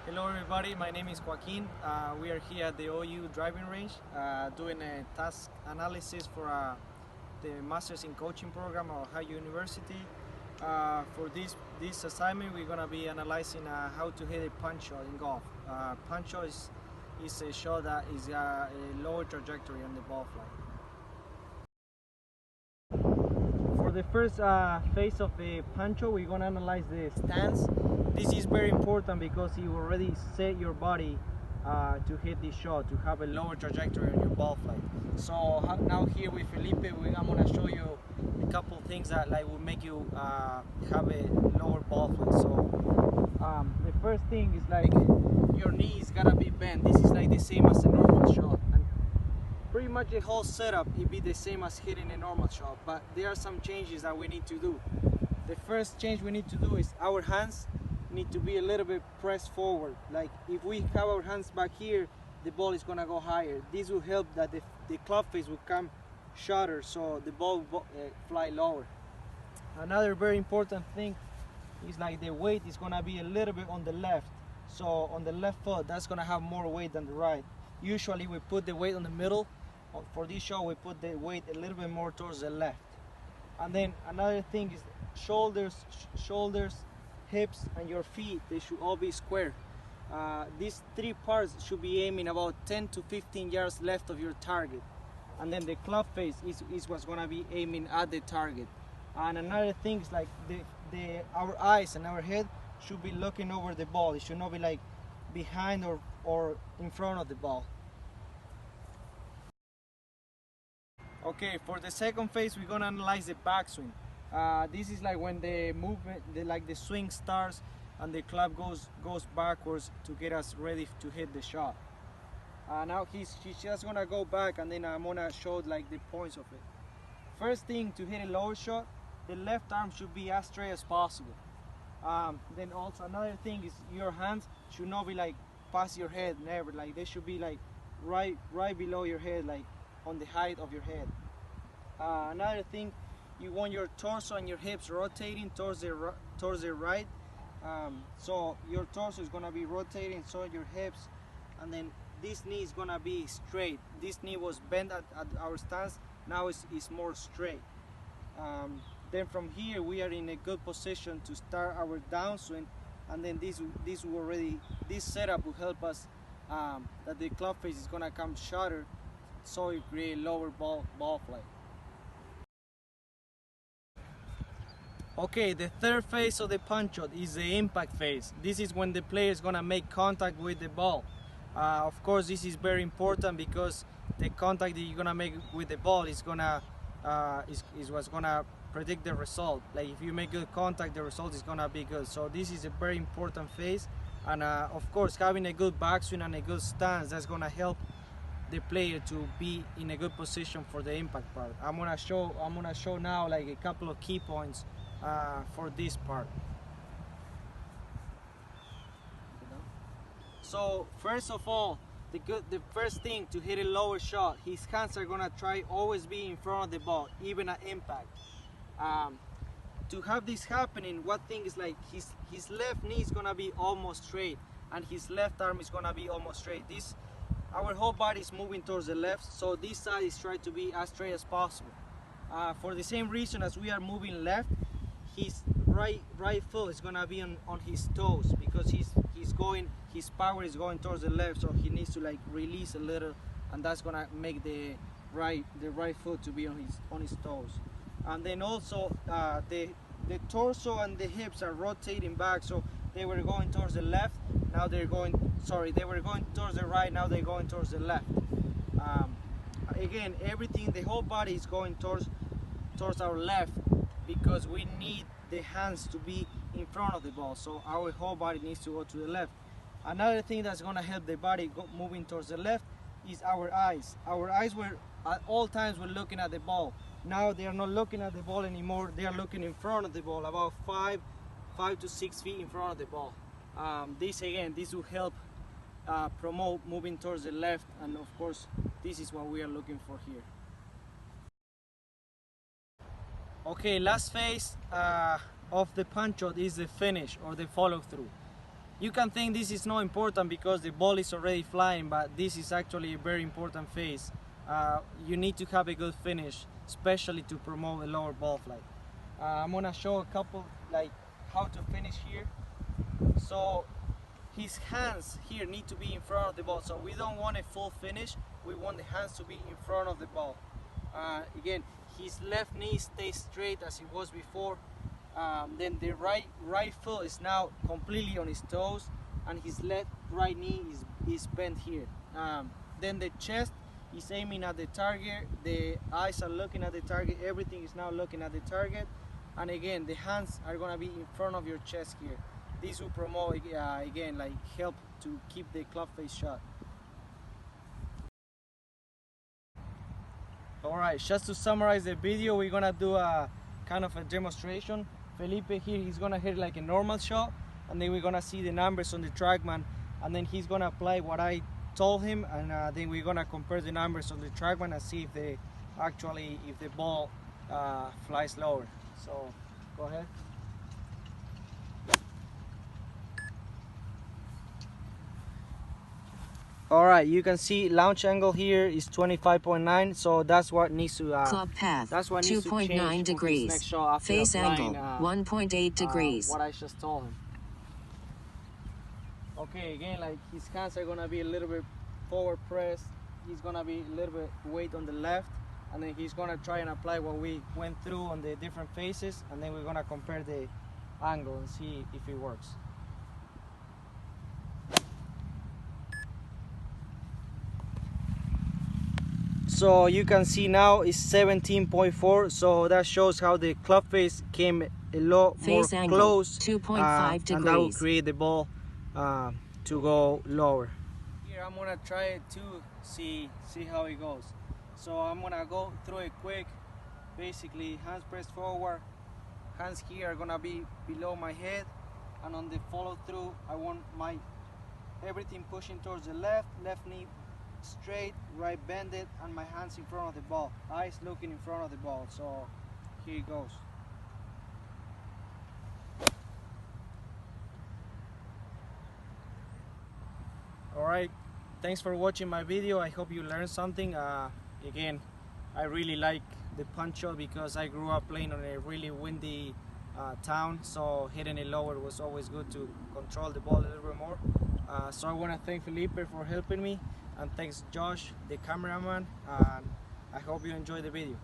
Hello everybody, my name is Joaquin. We are here at the OU driving range doing a task analysis for the Masters in Coaching program at Ohio University. For this assignment, we're going to be analyzing how to hit a punch shot in golf. Punch shot is a shot that is a lower trajectory on the ball flight. For the first phase of the punch shot, we're going to analyze the stance. This is very important because you already set your body to hit this shot, to have a lower trajectory on your ball flight. So now here with Felipe, I'm going to show you a couple things that will make you have a lower ball flight. So the first thing is your knees gotta be bent. This is the same as a normal shot. And pretty much the whole setup will be the same as hitting a normal shot, but there are some changes that we need to do. The first change we need to do is our hands need to be a little bit pressed forward. Like if we have our hands back here, the ball is gonna go higher. This will help that the club face will come shorter, so the ball will fly lower. Another very important thing is the weight is gonna be a little bit on the left. So on the left foot, that's gonna have more weight than the right. Usually we put the weight on the middle. For this shot, we put the weight a little bit more towards the left. And then another thing is shoulders, hips, and your feet, they should all be square. These three parts should be aiming about 10 to 15 yards left of your target. And then the club face is what's gonna be aiming at the target. And another thing is our eyes and our head should be looking over the ball. It should not be behind or in front of the ball. Okay, for the second phase, we're gonna analyze the backswing. This is when the movement, the swing starts and the club goes backwards to get us ready to hit the shot. Now he's just gonna go back, and then I'm gonna show the points of it. First thing, to hit a lower shot, the left arm should be as straight as possible. Then also another thing is your hands should not be past your head, never. They should be right below your head, on the height of your head. Another thing, you want your torso and your hips rotating towards the right. So your torso is gonna be rotating, so your hips, and then this knee is gonna be straight. This knee was bent at our stance, now it's more straight. Then from here we are in a good position to start our downswing, and then this setup will help us that the club face is gonna come shorter, so you create lower ball flight. Okay, the third phase of the punch shot is the impact phase. This is when the player is gonna make contact with the ball. Of course, this is very important because the contact that you're gonna make with the ball is what's gonna predict the result. If you make good contact, the result is gonna be good. So this is a very important phase, and of course, having a good backswing and a good stance, that's gonna help the player to be in a good position for the impact part. I'm gonna show now a couple of key points for this part. So first of all, the first thing to hit a lower shot, his hands are gonna try always be in front of the ball, even at impact. To have this happening, one thing is his left knee is gonna be almost straight, and his left arm is gonna be almost straight. Our whole body is moving towards the left, so this side is trying to be as straight as possible. For the same reason as we are moving left, his right foot is gonna be on his toes, because his power is going towards the left, so he needs to release a little, and that's gonna make the right foot to be on his toes. And then also the torso and the hips are rotating back, so they were going towards the left, now they were going towards the right, now they're going towards the left. Again, the whole body is going towards our left, because we need the hands to be in front of the ball, so our whole body needs to go to the left. Another thing that's going to help the body moving towards the left is our eyes. Our eyes were at all times we're looking at the ball. Now they are not looking at the ball anymore, they are looking in front of the ball, about 5 to 6 feet in front of the ball. This will help promote moving towards the left, and of course this is what we are looking for here. Okay, last phase of the punch shot is the finish or the follow through. You can think this is not important because the ball is already flying, but this is actually a very important phase. You need to have a good finish, especially to promote a lower ball flight. I'm gonna show a couple like how to finish here. So his hands here need to be in front of the ball. So we don't want a full finish. We want the hands to be in front of the ball. Again, his left knee stays straight as it was before. Then the right foot is now completely on his toes, and his right knee is bent here. Then the chest is aiming at the target, the eyes are looking at the target, everything is now looking at the target, and again the hands are going to be in front of your chest here. This will promote again, like help to keep the club face shut. Alright, just to summarize the video, we're gonna do a kind of a demonstration. Felipe here, he's gonna hit like a normal shot, and then we're gonna see the numbers on the TrackMan, and then he's gonna apply what I told him, and then we're gonna compare the numbers on the TrackMan and see if the ball flies lower. So go ahead. Alright, you can see launch angle here is 25.9, so that's what needs to club path, that's what needs 2.9 degrees, face angle, 1.8 degrees. What I just told him. Okay, again, like his hands are gonna be a little bit forward pressed, he's gonna be a little bit weight on the left, and then he's gonna try and apply what we went through on the different phases, and then we're gonna compare the angle and see if it works. So you can see now it's 17.4, so that shows how the club face came a lot face more angle, close, 2.5 degrees, and that will create the ball to go lower. Here I'm gonna try it to see how it goes. So I'm gonna go through it quick. Basically, hands pressed forward, hands here are gonna be below my head, and on the follow through I want my everything pushing towards the left knee straight, right bended, and my hands in front of the ball, eyes looking in front of the ball. So here it goes. Alright, thanks for watching my video. I hope you learned something. Again, I really like the puncho because I grew up playing on a really windy town, so hitting it lower was always good to control the ball a little bit more. So I want to thank Felipe for helping me, and thanks Josh, the cameraman, and I hope you enjoyed the video.